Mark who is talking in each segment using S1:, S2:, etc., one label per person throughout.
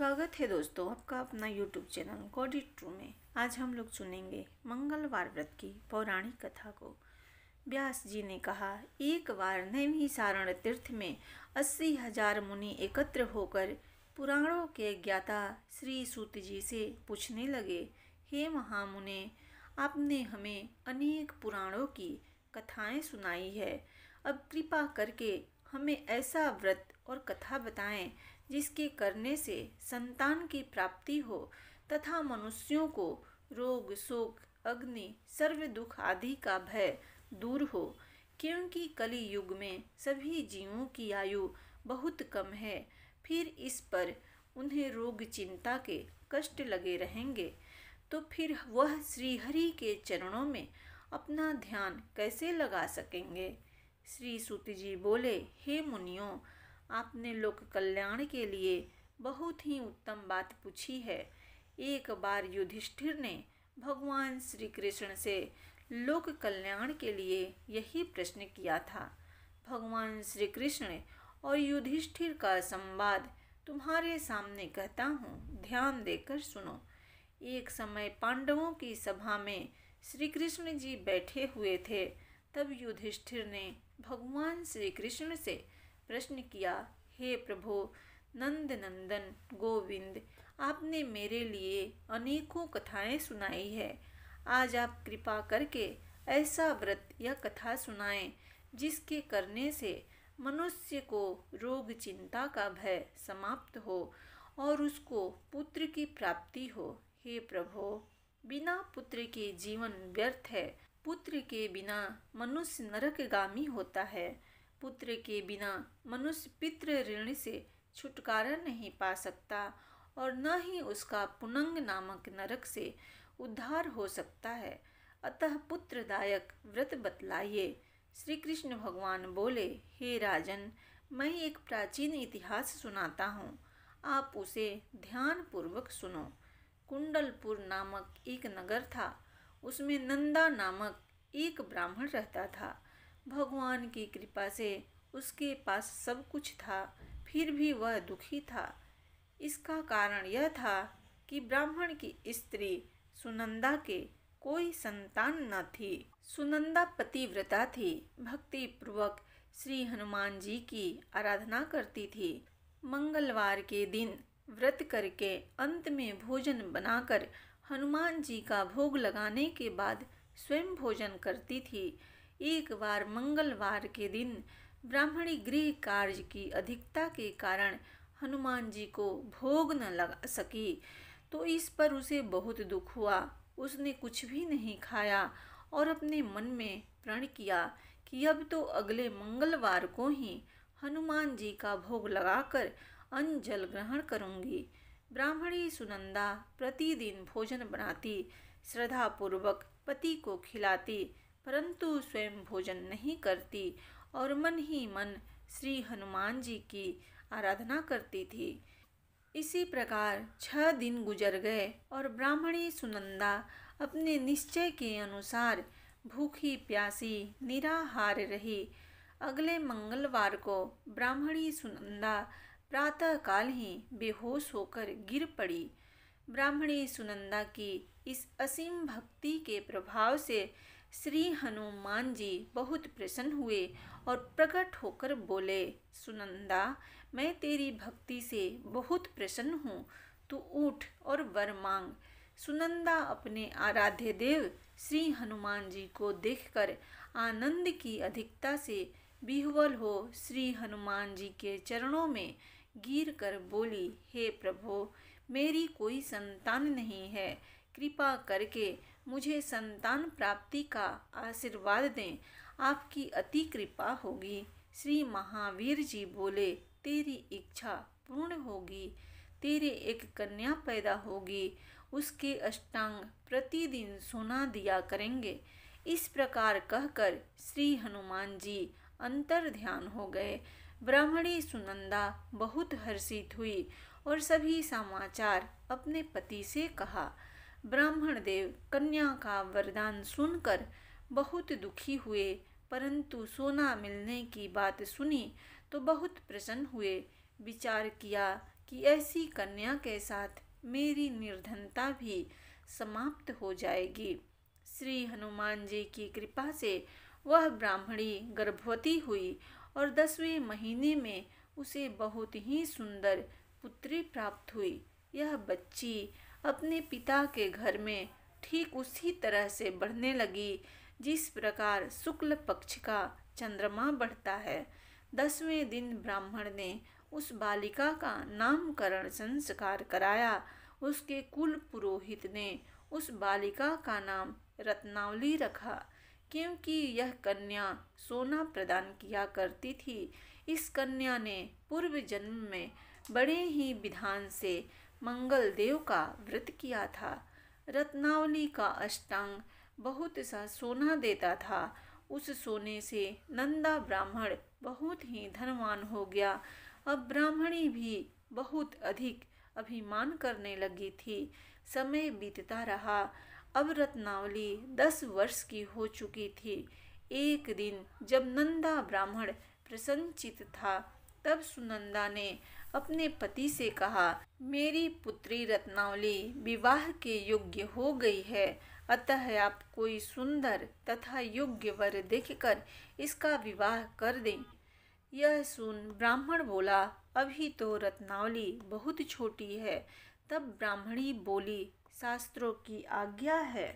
S1: स्वागत है दोस्तों आपका अपना YouTube channel God it true में। आज हम लोग सुनेंगे मंगलवार व्रत की पौराणिक कथा को। व्यास जी ने कहा, एक बार नैमिषारण्य तीर्थ में 80,000 मुनि एकत्र होकर पुराणों के ज्ञाता श्री सूत जी से पूछने लगे, हे महामुने, आपने हमें अनेक पुराणों की कथाएं सुनाई है। अब कृपा करके हमें ऐसा व्रत और कथा बताएं जिसके करने से संतान की प्राप्ति हो तथा मनुष्यों को रोग शोक अग्नि सर्व दुख आदि का भय दूर हो, क्योंकि कलि युग में सभी जीवों की आयु बहुत कम है। फिर इस पर उन्हें रोग चिंता के कष्ट लगे रहेंगे, तो फिर वह श्रीहरि के चरणों में अपना ध्यान कैसे लगा सकेंगे। श्री सूत जी बोले, हे मुनियों, आपने लोक कल्याण के लिए बहुत ही उत्तम बात पूछी है। एक बार युधिष्ठिर ने भगवान श्री कृष्ण से लोक कल्याण के लिए यही प्रश्न किया था। भगवान श्री कृष्ण और युधिष्ठिर का संवाद तुम्हारे सामने कहता हूँ, ध्यान देकर सुनो। एक समय पांडवों की सभा में श्री कृष्ण जी बैठे हुए थे। तब युधिष्ठिर ने भगवान श्री कृष्ण से प्रश्न किया, हे प्रभु नंद नंदन गोविंद, आपने मेरे लिए अनेकों कथाएं सुनाई है। आज आप कृपा करके ऐसा व्रत या कथा सुनाएं जिसके करने से मनुष्य को रोग चिंता का भय समाप्त हो और उसको पुत्र की प्राप्ति हो। हे प्रभु, बिना पुत्र के जीवन व्यर्थ है। पुत्र के बिना मनुष्य नरकगामी होता है। पुत्र के बिना मनुष्य पितृ ऋण से छुटकारा नहीं पा सकता और न ही उसका पुनंग नामक नरक से उद्धार हो सकता है। अतः पुत्रदायक व्रत बतलाइए। श्री कृष्ण भगवान बोले, हे राजन, मैं एक प्राचीन इतिहास सुनाता हूँ, आप उसे ध्यान पूर्वक सुनो। कुंडलपुर नामक एक नगर था। उसमें नंदा नामक एक ब्राह्मण रहता था। भगवान की कृपा से उसके पास सब कुछ था, फिर भी वह दुखी था। इसका कारण यह था कि ब्राह्मण की स्त्री सुनंदा के कोई संतान न थी। सुनंदा पतिव्रता थी, भक्ति पूर्वक श्री हनुमान जी की आराधना करती थी। मंगलवार के दिन व्रत करके अंत में भोजन बनाकर हनुमान जी का भोग लगाने के बाद स्वयं भोजन करती थी। एक बार मंगलवार के दिन ब्राह्मणी गृह कार्य की अधिकता के कारण हनुमान जी को भोग न लगा सकी, तो इस पर उसे बहुत दुख हुआ। उसने कुछ भी नहीं खाया और अपने मन में प्रण किया कि अब तो अगले मंगलवार को ही हनुमान जी का भोग लगाकर अन्न जल ग्रहण करूंगी। ब्राह्मणी सुनंदा प्रतिदिन भोजन बनाती, श्रद्धापूर्वक पति को खिलाती, परंतु स्वयं भोजन नहीं करती और मन ही मन श्री हनुमान जी की आराधना करती थी। इसी प्रकार 6 दिन गुजर गए और ब्राह्मणी सुनंदा अपने निश्चय के अनुसार भूखी प्यासी निराहार रही। अगले मंगलवार को ब्राह्मणी सुनंदा प्रातःकाल ही बेहोश होकर गिर पड़ी। ब्राह्मणी सुनंदा की इस असीम भक्ति के प्रभाव से श्री हनुमान जी बहुत प्रसन्न हुए और प्रकट होकर बोले, सुनंदा, मैं तेरी भक्ति से बहुत प्रसन्न हूँ, तू उठ और वर मांग। सुनंदा अपने आराध्य देव श्री हनुमान जी को देखकर आनंद की अधिकता से विह्वल हो श्री हनुमान जी के चरणों में गिर कर बोली, हे प्रभु, मेरी कोई संतान नहीं है, कृपा करके मुझे संतान प्राप्ति का आशीर्वाद दें, आपकी अति कृपा होगी। श्री महावीर जी बोले, तेरी इच्छा पूर्ण होगी, तेरे एक कन्या पैदा होगी, उसके अष्टांग प्रतिदिन सोना दिया करेंगे। इस प्रकार कहकर श्री हनुमान जी अंतर ध्यान हो गए। ब्राह्मणी सुनंदा बहुत हर्षित हुई और सभी समाचार अपने पति से कहा। ब्राह्मण देव कन्या का वरदान सुनकर बहुत दुखी हुए, परंतु सोना मिलने की बात सुनी तो बहुत प्रसन्न हुए। विचार किया कि ऐसी कन्या के साथ मेरी निर्धनता भी समाप्त हो जाएगी। श्री हनुमान जी की कृपा से वह ब्राह्मणी गर्भवती हुई और 10वें महीने में उसे बहुत ही सुंदर पुत्री प्राप्त हुई। यह बच्ची अपने पिता के घर में ठीक उसी तरह से बढ़ने लगी जिस प्रकार शुक्ल पक्ष का चंद्रमा बढ़ता है। 10वें दिन ब्राह्मण ने उस बालिका का नामकरण संस्कार कराया। उसके कुल पुरोहित ने उस बालिका का नाम रत्नावली रखा, क्योंकि यह कन्या सोना प्रदान किया करती थी। इस कन्या ने पूर्व जन्म में बड़े ही विधान से मंगल देव का व्रत किया था। रत्नावली का अष्टांग बहुत सा सोना देता था। उस सोने से नंदा ब्राह्मण बहुत ही धनवान हो गया। अब ब्राह्मणी भी बहुत अधिक अभिमान करने लगी थी। समय बीतता रहा। अब रत्नावली 10 वर्ष की हो चुकी थी। एक दिन जब नंदा ब्राह्मण प्रसन्नचित्त था, तब सुनंदा ने अपने पति से कहा, मेरी पुत्री रत्नावली विवाह के योग्य हो गई है, अतः आप कोई सुंदर तथा योग्य वर देखकर इसका विवाह कर दें। यह सुन ब्राह्मण बोला, अभी तो रत्नावली बहुत छोटी है। तब ब्राह्मणी बोली, शास्त्रों की आज्ञा है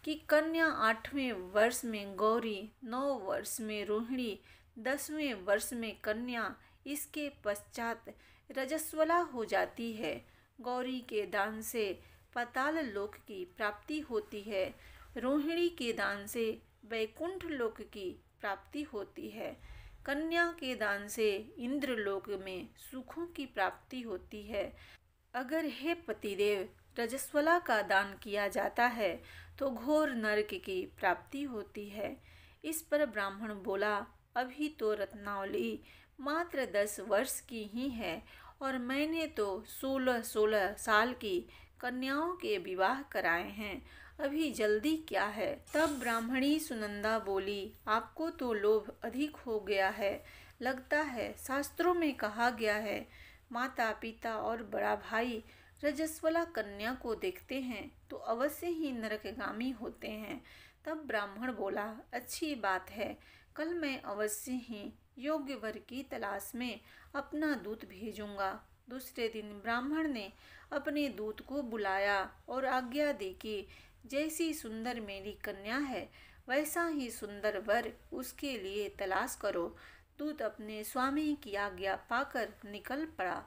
S1: कि कन्या 8वें वर्ष में गौरी, 9 वर्ष में रोहिणी, 10वें वर्ष में कन्या, इसके पश्चात रजस्वला हो जाती है। गौरी के दान से पाताल लोक की प्राप्ति होती है। रोहिणी के दान से वैकुंठ लोक की प्राप्ति होती है। कन्या के दान से इंद्रलोक में सुखों की प्राप्ति होती है। अगर हे पतिदेव रजस्वला का दान किया जाता है तो घोर नरक की प्राप्ति होती है। इस पर ब्राह्मण बोला, अभी तो रत्नावली मात्र 10 वर्ष की ही है और मैंने तो 16-16 साल की कन्याओं के विवाह कराए हैं, अभी जल्दी क्या है। तब ब्राह्मणी सुनंदा बोली, आपको तो लोभ अधिक हो गया है। लगता है शास्त्रों में कहा गया है, माता पिता और बड़ा भाई रजस्वला कन्या को देखते हैं तो अवश्य ही नरकगामी होते हैं। तब ब्राह्मण बोला, अच्छी बात है, कल मैं अवश्य ही योग्य वर की तलाश में अपना दूत भेजूंगा। दूसरे दिन ब्राह्मण ने अपने दूत को बुलाया और आज्ञा दी कि जैसी सुंदर मेरी कन्या है वैसा ही सुंदर वर उसके लिए तलाश करो। दूत अपने स्वामी की आज्ञा पाकर निकल पड़ा।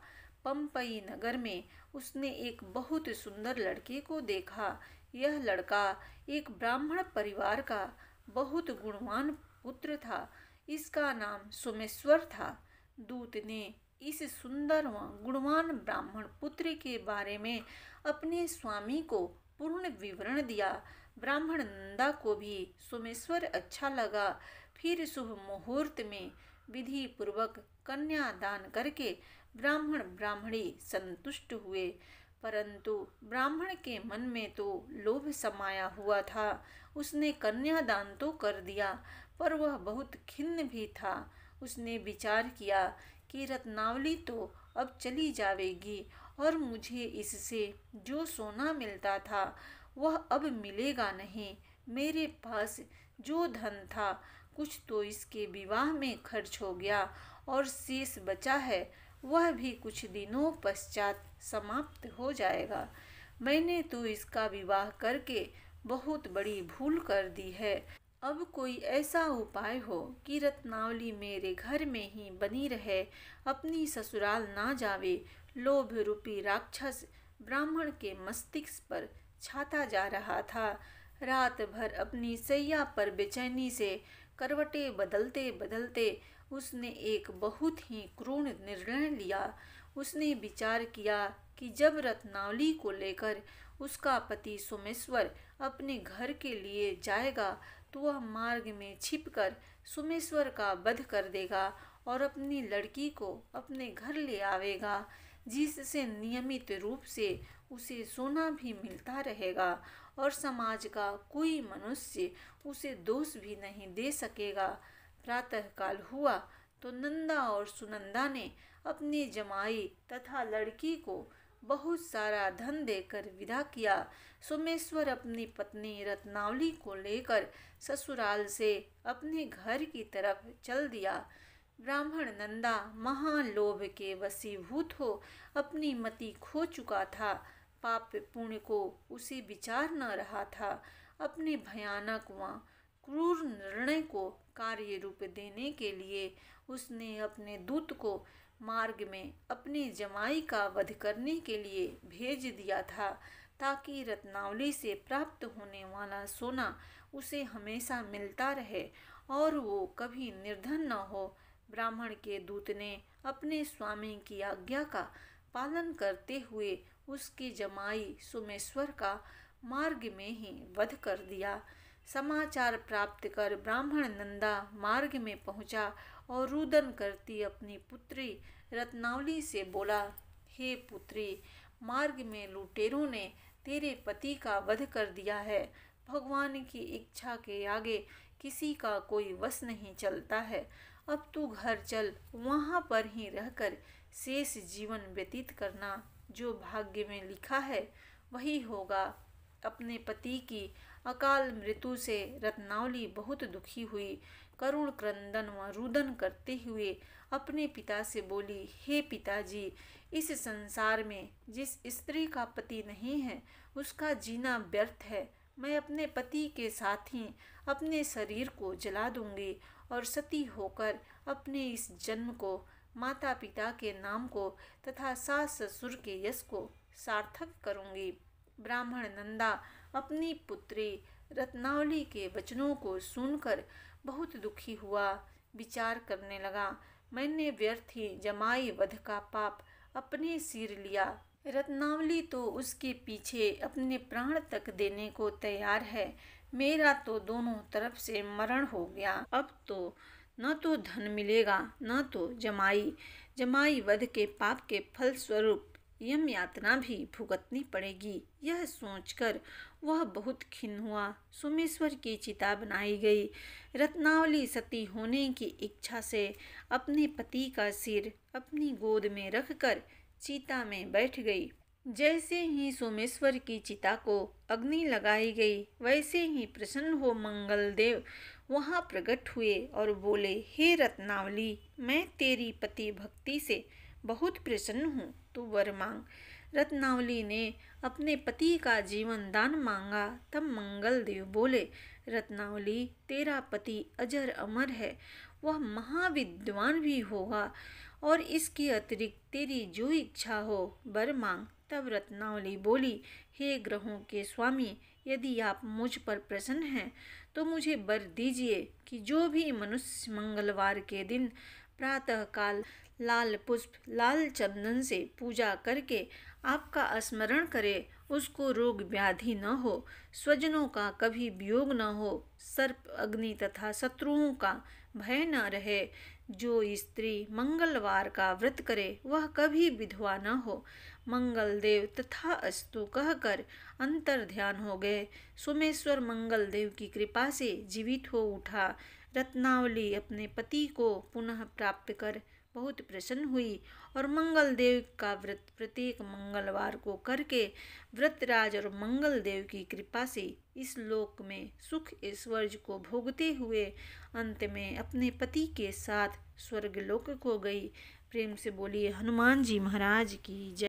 S1: पंपई नगर में उसने एक बहुत सुंदर लड़के को देखा। यह लड़का एक ब्राह्मण परिवार का बहुत गुणवान पुत्र था। इसका नाम सोमेश्वर था। दूत ने इस सुंदर व गुणवान ब्राह्मण पुत्र के बारे में अपने स्वामी को पूर्ण विवरण दिया। ब्राह्मण नंदा को भी सोमेश्वर अच्छा लगा। फिर शुभ मुहूर्त में विधि पूर्वक कन्या दान करके ब्राह्मण ब्राह्मणी संतुष्ट हुए। परंतु ब्राह्मण के मन में तो लोभ समाया हुआ था। उसने कन्या दान तो कर दिया, पर वह बहुत खिन्न भी था। उसने विचार किया कि रत्नावली तो अब चली जाएगी और मुझे इससे जो सोना मिलता था वह अब मिलेगा नहीं। मेरे पास जो धन था कुछ तो इसके विवाह में खर्च हो गया और शेष बचा है वह भी कुछ दिनों पश्चात समाप्त हो जाएगा। मैंने तो इसका विवाह करके बहुत बड़ी भूल कर दी है। अब कोई ऐसा उपाय हो कि रत्नावली मेरे घर में ही बनी रहे, अपनी ससुराल ना जावे। लोभ रूपी राक्षस ब्राह्मण के मस्तिष्क पर छाता जा रहा था। रात भर अपनी सैया पर बेचैनी से करवटे बदलते बदलते उसने एक बहुत ही क्रूर निर्णय लिया। उसने विचार किया कि जब रत्नावली को लेकर उसका पति सोमेश्वर अपने घर के लिए जाएगा तो वह मार्ग में छिपकर सोमेश्वर का वध कर देगा और अपनी लड़की को अपने घर ले आवेगा, जिससे नियमित रूप से उसे सोना भी मिलता रहेगा और समाज का कोई मनुष्य उसे दोष भी नहीं दे सकेगा। प्रातःकाल हुआ तो नंदा और सुनंदा ने अपने जमाई तथा लड़की को बहुत सारा धन देकर विदा किया। सोमेश्वर अपनी पत्नी रत्नावली को लेकर ससुराल से अपने घर की तरफ चल दिया। ब्राह्मण नंदा महालोभ के वशीभूत हो अपनी मति खो चुका था। पाप पुण्य को उसे विचार न रहा था। अपने भयानक व क्रूर निर्णय को कार्य रूप देने के लिए उसने अपने दूत को मार्ग में अपने जमाई का वध करने के लिए भेज दिया था, ताकि रत्नावली से प्राप्त होने वाला सोना उसे हमेशा मिलता रहे और वो कभी निर्धन न हो। ब्राह्मण के दूत ने अपने स्वामी की आज्ञा का पालन करते हुए उसके जमाई सोमेश्वर का मार्ग में ही वध कर दिया। समाचार प्राप्त कर ब्राह्मण नंदा मार्ग में पहुंचा और रुदन करती अपनी पुत्री रत्नावली से बोला, हे पुत्री, मार्ग में लुटेरों ने तेरे पति का वध कर दिया है। भगवान की इच्छा के आगे किसी का कोई वश नहीं चलता है। अब तू घर चल, वहाँ पर ही रहकर शेष जीवन व्यतीत करना। जो भाग्य में लिखा है वही होगा। अपने पति की अकाल मृत्यु से रत्नावली बहुत दुखी हुई। करुण क्रंदन व रुदन करते हुए अपने पिता से बोली, हे पिताजी, इस संसार में जिस स्त्री का पति नहीं है उसका जीना व्यर्थ है। मैं अपने पति के साथ ही अपने शरीर को जला दूंगी और सती होकर अपने इस जन्म को, माता पिता के नाम को तथा सास ससुर के यश को सार्थक करूंगी। ब्राह्मण नंदा अपनी पुत्री रत्नावली के वचनों को सुनकर बहुत दुखी हुआ। विचार करने लगा, मैंने व्यर्थ ही जमाई वध का पाप अपने सिर लिया। रत्नावली तो उसके पीछे अपने प्राण तक देने को तैयार है। मेरा तो दोनों तरफ से मरण हो गया। अब तो न तो धन मिलेगा न तो जमाई वध के पाप के फल स्वरूप यम यातना भी भुगतनी पड़ेगी। यह सोचकर वह बहुत खिन्न हुआ। सोमेश्वर की चिता बनाई गई। रत्नावली सती होने की इच्छा से अपने पति का सिर अपनी गोद में रखकर चिता में बैठ गई। जैसे ही सोमेश्वर की चिता को अग्नि लगाई गई, वैसे ही प्रसन्न हो मंगलदेव वहां प्रकट हुए और बोले, हे रत्नावली, मैं तेरी पति भक्ति से बहुत प्रसन्न हूँ, तू वर मांग। रत्नावली ने अपने पति का जीवन दान मांगा। तब मंगलदेव बोले, रत्नावली, तेरा पति अजर अमर है, वह महाविद्वान भी होगा और इसके अतिरिक्त तेरी जो इच्छा हो वर मांग। तब रत्नावली बोली, हे ग्रहों के स्वामी, यदि आप मुझ पर प्रसन्न हैं तो मुझे वर दीजिए कि जो भी मनुष्य मंगलवार के दिन प्रातःकाल लाल पुष्प लाल चंदन से पूजा करके आपका स्मरण करे, उसको रोग व्याधि न हो, स्वजनों का कभी वियोग न हो, सर्प अग्नि तथा शत्रुओं का भय न रहे। जो स्त्री मंगलवार का व्रत करे वह कभी विधवा न हो। मंगलदेव तथा अस्तु कहकर अंतर ध्यान हो गए। सोमेश्वर मंगलदेव की कृपा से जीवित हो उठा। रत्नावली अपने पति को पुनः प्राप्त कर बहुत प्रसन्न हुई और मंगलदेव का व्रत प्रत्येक मंगलवार को करके व्रतराज और मंगलदेव की कृपा से इस लोक में सुख ऐश्वर्य को भोगते हुए अंत में अपने पति के साथ स्वर्गलोक को गई। प्रेम से बोलिए हनुमान जी महाराज की जय।